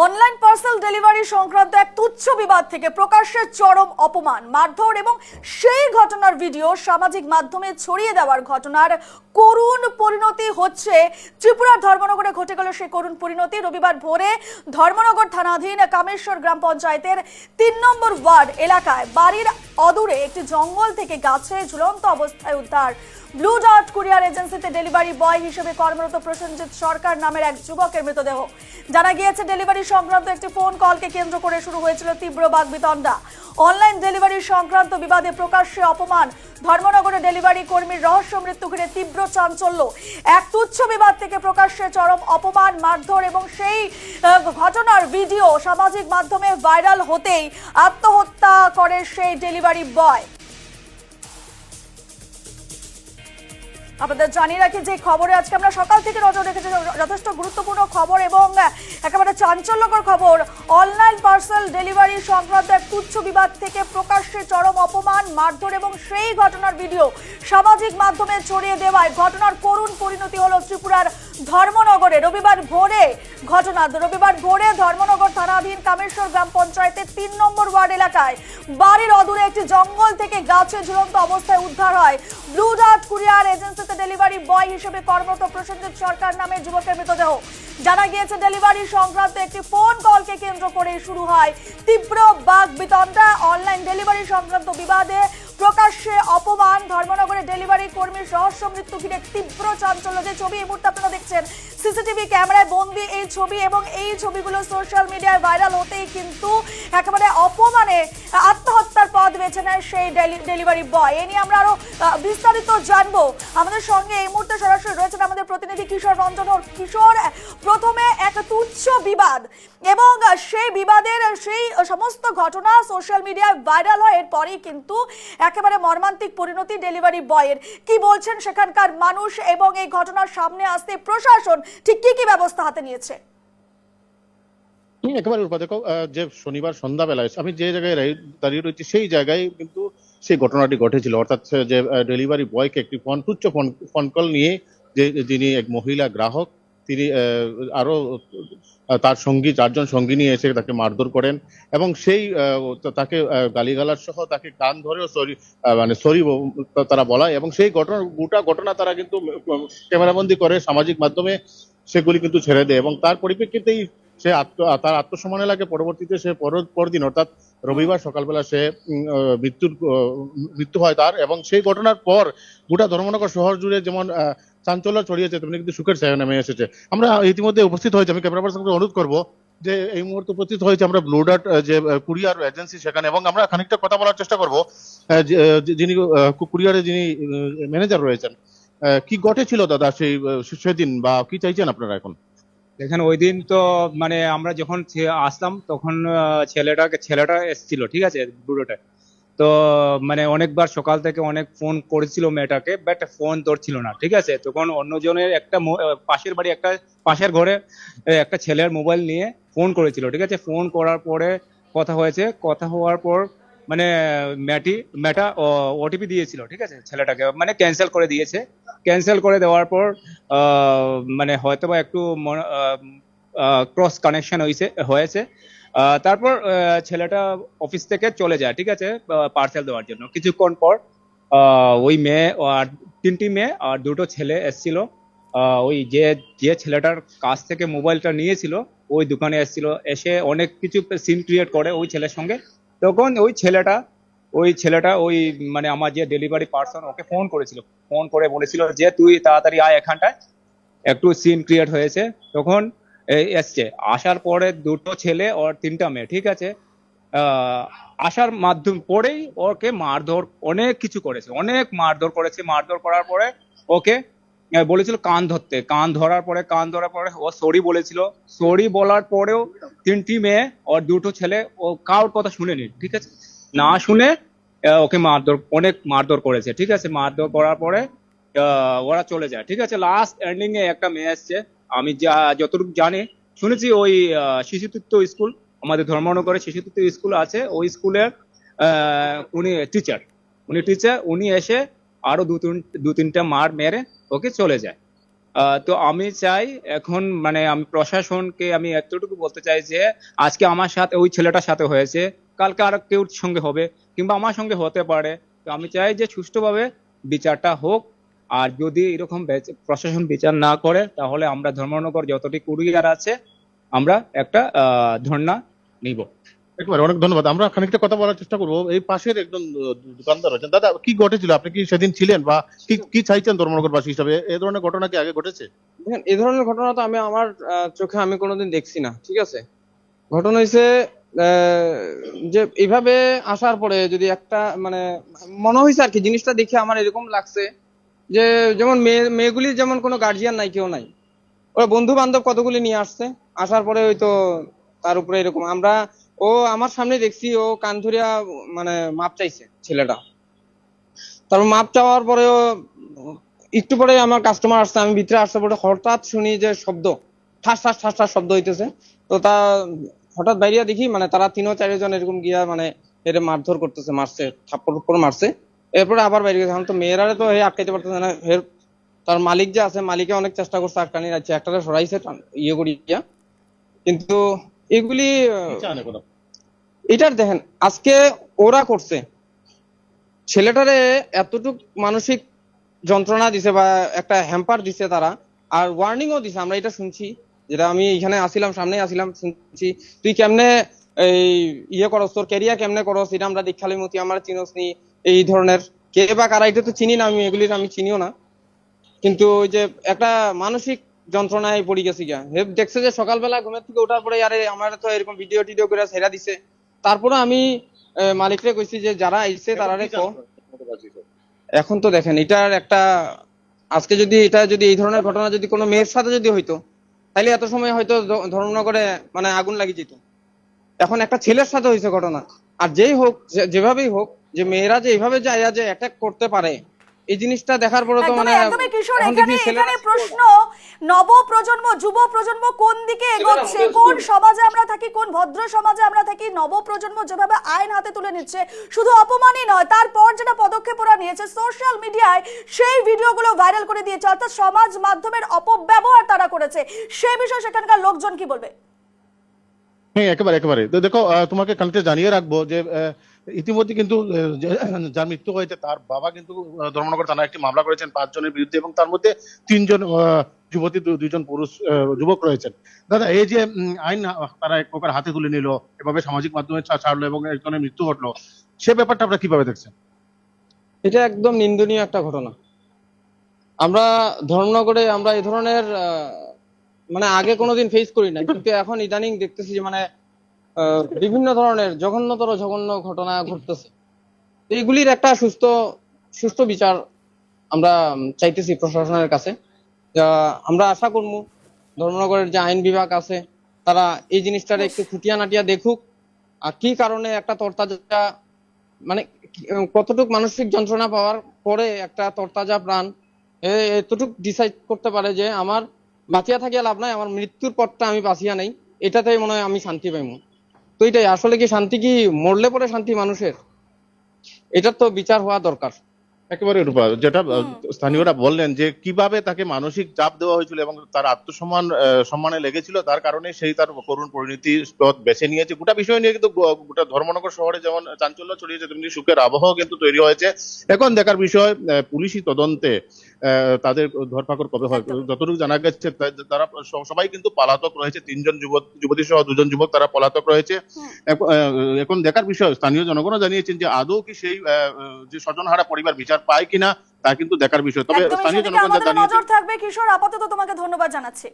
Online parcel delivery সংক্রান্ত এক তুচ্ছ বিবাদ থেকে প্রকাশ্যে চরম অপমান, মারধর এবং সেই ঘটনার ভিডিও সামাজিক মাধ্যমে ছড়িয়ে দেওয়ার ঘটনার করুণ পরিণতি হচ্ছে ত্রিপুরার ধর্মনগরে ঘটে গেল সেই করুণ পরিণতি। রবিবার ভোরে ধর্মনগর থানাধীন কামেশ্বর গ্রাম পঞ্চায়েতের ৩ নম্বর ওয়ার্ড এলাকায় বাড়ির অদূরে একটি জঙ্গল থেকে গাছে ঝুলন্ত অবস্থায় উদ্ধার ব্লু ডার্ট কুরিয়ার এজেন্সিতে ডেলিভারি বয় হিসেবে কর্মরত প্রসেনজিৎ সরকার নামের এক যুবকের মৃতদেহ। জানা গিয়েছে, ডেলিভারি সংক্রান্ত একটি ফোন কলকে কেন্দ্র করে শুরু হয়েছিল তীব্র বাকবিতণ্ডা। অনলাইন ডেলিভারি সংক্রান্ত বিবাদে প্রকাশ্যে অপমান, ধর্মনগরে ডেলিভারি কর্মীর রহস্য মৃত্যু ঘিরে তীব্র চাঞ্চল্য। এক তুচ্ছ বিবাদ থেকে প্রকাশ্যে চরম অপমান, মারধর এবং সেই ঘটনার ভিডিও সামাজিক মাধ্যমে ভাইরাল হতেই আত্মহত্যা করে সেই ডেলিভারি বয়। আপনাদের জানিয়ে রাখি যে খবরে আজকে আমরা সকাল থেকে নজর রেখেছি, যথেষ্ট গুরুত্বপূর্ণ খবর এবং একেবারে চাঞ্চল্যকর খবর। অনলাইন পার্সেল ডেলিভারি সংক্রান্ত এক তুচ্ছ বিবাদ থেকে প্রকাশ্যে চরম অপমান, মারধর এবং সেই ঘটনার ভিডিও সামাজিক মাধ্যমে ছড়িয়ে দেওয়ায় ঘটনার করুণ পরিণতি হলো ত্রিপুরার ধর্মনগরে। রবিবার ভোরে ধর্মনগর থানাধীন কামেশ্বর গ্রাম পঞ্চায়েতের ৩ নম্বর ওয়ার্ড এলাকায় বাড়ির অদূরে একটি জঙ্গল থেকে গাছে ঝুলন্ত অবস্থায় উদ্ধার হয় ব্লু ডার্ট কুরিয়ার এজেন্সিতে ডেলিভারি বয় হিসেবে কর্মরত প্রসেনজিৎ সরকার নামের যুবকের মৃতদেহ। জানা গিয়েছে, ডেলিভারি সংক্রান্ত একটি ফোন কলকে কেন্দ্র করে শুরু হয় তীব্র বাকবিতণ্ডা। অনলাইন ডেলিভারি সংক্রান্ত বিবাদে প্রকাশ্যে অপমান, ধর্মনগরে ডেলিভারি কর্মীর রহস্য মৃত্যু ঘিরে তীব্র চাঞ্চল্য। যে ছবি এই মুহূর্তে আপনারা দেখছেন সিসিটিভি ক্যামেরায় বন্দি এই ছবি, এবং এই ছবিগুলো সোশ্যাল মিডিয়ায় ভাইরাল হতেই কিন্তু একেবারে অপমানে আত্মহত্যার পথ বেছে নেয় সেই ডেলিভারি বয়। এ নিয়ে আমরা আরো বিস্তারিত জানবো। আমাদের সঙ্গে এই মুহূর্তে সরাসরি রয়েছেন আমাদের প্রতিনিধি কিশোর রঞ্জন। কিশোর, প্রথমে এক তুচ্ছ বিবাদ এবং সেই বিবাদের সেই সমস্ত ঘটনা সোশ্যাল মিডিয়ায় ভাইরাল হয়, এরপরেই কিন্তু একেবারে মর্মান্তিক পরিণতি ডেলিভারি বয়ের। কি বলছেন সেখানকার মানুষ এবং এই ঘটনার সামনে আসতে প্রশাসন ঠিক কি ব্যবস্থা হাতে নিয়েছে? একেবারে দেখো, যে শনিবার সন্ধ্যাবেলায় আমি যে জায়গায় দাঁড়িয়ে রয়েছি সেই জায়গায় কিন্তু সেই ঘটনাটি ঘটেছিল। অর্থাৎ যে ডেলিভারি বয়কে একটি তুচ্ছ ফোন কল নিয়ে যিনি এক মহিলা গ্রাহক, তিনি আরো তার সঙ্গী 4 জন সঙ্গী নিয়ে এসে তাকে মারধর করেন এবং সেই তাকে গালিগালাজ সহ তাকে কান ধরেও সরি তারা বলায় এবং সেই গোটা ঘটনা তারা কিন্তু ক্যামেরাবন্দি করে সামাজিক মাধ্যমে সেগুলি কিন্তু ছেড়ে দেয় এবং তার পরিপ্রেক্ষিতেই সে তার আত্মসম্মানে লাগে। পরবর্তীতে সে পরদিন অর্থাৎ রবিবার সকালবেলা সে মৃত্যু হয় তার, এবং সেই ঘটনার পর গোটা ধর্মনগর শহর জুড়ে যেমন চাঞ্চল্য ছড়িয়েছে তেমনি কিন্তু সুখের ছায়া নেমে এসেছে। আমরা ইতিমধ্যে উপস্থিত হয়েছি, আমি ক্যামেরা পার্সনকে অনুরোধ করবো যে এই মুহূর্তে উপস্থিত হয়েছে আমরা ব্লু ডার্ট যে কুরিয়ার এজেন্সি সেখানে, এবং আমরা খানিকটা কথা বলার চেষ্টা করবো যিনি কুরিয়ারে যিনি ম্যানেজার রয়েছেন। কি ঘটেছিল দাদা সেদিন, বা কি চাইছেন আপনারা এখন? দেখেন, ওই দিন তো মানে আমরা যখন আসলাম তখন ছেলেটা এসেছিল, ঠিক আছে, বুড়োটা। তো মানে অনেকবার সকাল থেকে অনেক ফোন করেছিল মেয়েটাকে, বাট ফোন ধরছিল না, ঠিক আছে। তখন অন্যজনের একটা পাশের ঘরে একটা ছেলের মোবাইল নিয়ে ফোন করেছিল, ঠিক আছে। ফোন করার পরে কথা হওয়ার পর মানে মেয়েটা ওটিপি দিয়েছিল, ঠিক আছে, ছেলেটাকে মানে ক্যান্সেল করে দিয়েছে। ক্যান্সেল করে দেওয়ার পর মানে হয়তো বা একটু ক্রস কানেকশন হয়েছে। তারপর ছেলেটা অফিস থেকে চলে যায়, ঠিক আছে, পার্সেল দেওয়ার জন্য। কিছুক্ষণ পর ওই মেয়ে আর 3টি মেয়ে আর 2টো ছেলে এসেছিল। ওই যে ছেলেটার কাছ থেকে মোবাইলটা নিয়েছিল ওই দোকানে এসেছিল, এসে অনেক কিছু সিন ক্রিয়েট করে ওই ছেলের সঙ্গে। তখন ওই ছেলেটা ওই মানে আমার যে ডেলিভারি পার্সন ওকে ফোন করেছিল, ফোন করে বলেছিল যে তুই তাড়াতাড়ি আয় এখানটায়, একটু সিন ক্রিয়েট হয়েছে। তখন এসছে, আসার পরে 2টো ছেলে আর 3টা মেয়ে, ঠিক আছে। আসার মাধ্যম পরেই ওকে মারধর অনেক কিছু করেছে, অনেক মারধর করেছে। মারধর করার পরে ওকে বলেছিল কান ধরার পরে ও সরি বলেছিল। সরি বলার পরেও 3টি মেয়ে আর 2টো ছেলে ও কারোর কথা শুনেনি, ঠিক আছে, না শুনে ওকে অনেক মারধর করেছে, ঠিক আছে। মারধর করার পরে ওরা চলে যায়, ঠিক আছে। লাস্ট এন্ডিং এ একটা মেয়ে আসছে, আমি যতটুকু শুনেছি ওই শিশুতত্ত্ব স্কুল, আমাদের ধর্মনগরে শিশুতত্ত্ব স্কুল আছে, ওই স্কুলের উনি টিচার, উনি এসে আরো 2-3টা মার মেরে ওকে চলে যায়। তো আমি চাই এখন মানে আমি প্রশাসনকে আমি এতটুকু বলতে চাই যে আজকে আমার সাথে ওই ছেলেটার সাথে হয়েছে, কালকে আর কেউ সঙ্গে হবে কিংবা আমার সঙ্গে হতে পারে। তো আমি চাই যে সুষ্ঠুভাবে বিচারটা হোক। আর যদি এরকম প্রশাসন বিচার না করে তাহলে আমরা ধর্মনগর যতটি কুরিয়ার আছে আমরা একটা ধর্ণা নিব। একেবারে অনেক ধন্যবাদ। আমরা খানিকটা কথা বলার চেষ্টা করবো। এই পাশের একজন দোকানদার আছেন। দাদা, কি ঘটেছিল? আপনি কি সেদিন ছিলেন বা কি কি চাইছেন ধর্মনগরবাসী হিসাবে? এই ধরনের ঘটনা কি আগে ঘটেছে? দেখেন, এই ধরনের ঘটনা তো আমি আমার চোখে আমি কোনোদিন দেখছি না, ঠিক আছে। ঘটনা হয়েছে যে এইভাবে আসার পরে যদি একটা মানে মনে হয়েছে আর কি, জিনিসটা দেখে আমার এরকম লাগছে যে যেমন মেয়েগুলির যেমন কোনো গার্জিয়ান নাই, কেউ নাই, ওরা বন্ধু বান্ধব কতগুলি নিয়ে আসছে, আসার পরে হয়তো তার উপরে এরকম আমরা ও আমার সামনে দেখছি ও কান ধরিয়া মানে মাপ চাইছে ছেলেটা। তারপর মাপ চাওয়ার পরেও একটু পরে আমার কাস্টমার আসছে, আমি ভিতরে আসতে পরে হঠাৎ শুনি যে শব্দ, ঠাস ঠাস ঠাস ঠাস শব্দ হইতেছে। তো তা হঠাৎ বাইরিয়া দেখি মানে তারা 3-4 জন এরকম গিয়া মানে এর মারধর করতেছে, মারছে, থাপ্পড় উপর মারছে। এরপরে আবার বাইরে গেছে। এখন তো মেয়েরা তো আটকাইতে পারতেছে না। তার মালিক যে আছে, মালিকে অনেক চেষ্টা করছে আটকানি, যাচ্ছে একটা সরাইছে ইয়ে করিয়া, কিন্তু এগুলি এটার দেখেন আজকে ওরা করছে, ছেলেটারে এতটুক মানসিক যন্ত্রণা দিছে বা একটা হ্যাম্পার দিছে তারা, আর ওয়ার্নিংও দিছে। আমরা এটা শুনছি, যেটা আমি এখানে আসিলাম, সামনে আসিলাম, শুনছি তুই কেমনে এই ইয়ে করস, তোর ক্যারিয়ার কেমনে করস, এটা আমরা দীক্ষালি মতি আমরা চিনোস নি, এই ধরনের কে বা কারা এটা তো চিনি না, আমি এগুলির আমি চিনিও না। কিন্তু ওই যে একটা মানসিক যন্ত্রণায় পড়ে গেছি গা। দেখছে যে সকালবেলা ঘুমের থেকে ওঠার পরে আরে আমার তো এরকম ভিডিও টিডিও করে ছেড়া দিছে। তারপরে আমি মালিকরে কইছি যে যারা আইছে তারারে কো। এখন তো দেখেন এটার একটা আজকে যদি এটা যদি এই ধরনের ঘটনা যদি কোনো মেয়ের সাথে যদি হইতো, তাহলে এত সময় হয়তো ধর্মনগরে মানে আগুন লাগি যেত। এখন একটা ছেলের সাথে হয়েছে ঘটনা, আর যেই হোক যেভাবেই হোক, যে মেয়েরা যে এইভাবে যায় যে অ্যাটাক করতে পারে, এই জিনিসটা দেখার পরে তো মানে একদমই কিশোর, এখন এখানে দেখি ছেলেরা প্রশ্ন নব প্রজন্ম, যুব প্রজন্ম কোন দিকে এগোচ্ছে, কোন সমাজে আমরা থাকি, কোন ভদ্র সমাজে আমরা থাকি। নব প্রজন্ম যেভাবে আইন হাতে তুলে নিচ্ছে, শুধু অপমানই নয়, তারপর যেটা পদক্ষেপ ওরা নিয়েছে সোশ্যাল মিডিয়ায় সেই ভিডিওগুলো ভাইরাল করে দিয়েছে, অর্থাৎ সমাজ মাধ্যমের অপব্যবহার তারা করেছে। সেই বিষয়ে সেখানকার লোকজন কি বলবে? হ্যাঁ, একেবারে একেবারে। তো দেখো, তোমাকে কালকে জানিয়ে রাখবো যে ইতিমধ্যে কিন্তু যার মৃত্যু হয়েছে তার বাবা কিন্তু ধর্মনগর থানায় একটি মামলা করেছেন 5 জনের বিরুদ্ধে, এবং তার মধ্যে 3 জন যুবতী, 2 জন পুরুষ যুবক রয়েছেন। দাদা, এই যে আইন তারা এক প্রকার হাতে তুলে নিল, এভাবে সামাজিক মাধ্যমে ছাড়লো এবং একজনের মৃত্যু ঘটলো, সে ব্যাপারটা আপনারা কিভাবে দেখছেন? এটা একদম নিন্দনীয় একটা ঘটনা। আমরা ধর্মনগরে আমরা এই ধরনের মানে আগে কোনোদিন ফেস করি না, কিন্তু এখন ইদানিং দেখতেছি যে মানে বিভিন্ন ধরনের জঘন্য ঘটনা ঘটতেছে। এইগুলির একটা সুষ্ঠু বিচার আমরা চাইতেছি প্রশাসনের কাছে। আমরা আশা করবো ধর্মনগরের যে আইন বিভাগ আছে তারা এই জিনিসটার একটু খুঁটিয়া নাটিয়া দেখুক, আর কি কারণে একটা তরতাজা মানে কতটুক মানসিক যন্ত্রণা পাওয়ার পরে একটা তরতাজা প্রাণ এতটুক ডিসাইড করতে পারে যে আমার বাঁচিয়া থাকিয়া লাভ নাই, আমার মৃত্যুর পথটা আমি বাঁচিয়া নাই, এটাতেই মনে হয় আমি শান্তি পাইমু। তো এটাই আসলে কি শান্তি, কি মরলে পরে শান্তি মানুষের? এটার তো বিচার হওয়া দরকার। একেবারে রূপা, যেটা স্থানীয়রা বললেন যে কিভাবে তাকে মানসিক চাপ দেওয়া হয়েছিল এবং তার সম্মানে লেগেছিল, তার কারণে সেই তার করুণ পরিণতি পথ বেছে নিয়েছে। গোটা বিষয় নিয়ে কিন্তু গোটা ধর্মনগর শহরে যেমন চাঞ্চল্য ছড়িয়েছে, তেমনি সুখের আবহাওয়া কিন্তু তৈরি হয়েছে। এখন দেখার বিষয় পুলিশি তদন্তে তাদের ধরপাকড় কবে হয়। যতটুকু জানা গেছে তারা সবাই কিন্তু পলাতক রয়েছে, 3 জন যুবতী সহ 2 জন যুবক তারা পলাতক রয়েছে। এখন দেখার বিষয়, স্থানীয় জনগণও জানিয়েছেন যে আদৌ কি সেই যে স্বজনহারা পরিবার বিচার পায় কিনা তা কিন্তু দেখার বিষয়। তবে স্থানীয় জনগণ নজর থাকবে। কিশোর, আপাতত তোমাকে ধন্যবাদ জানাচ্ছি।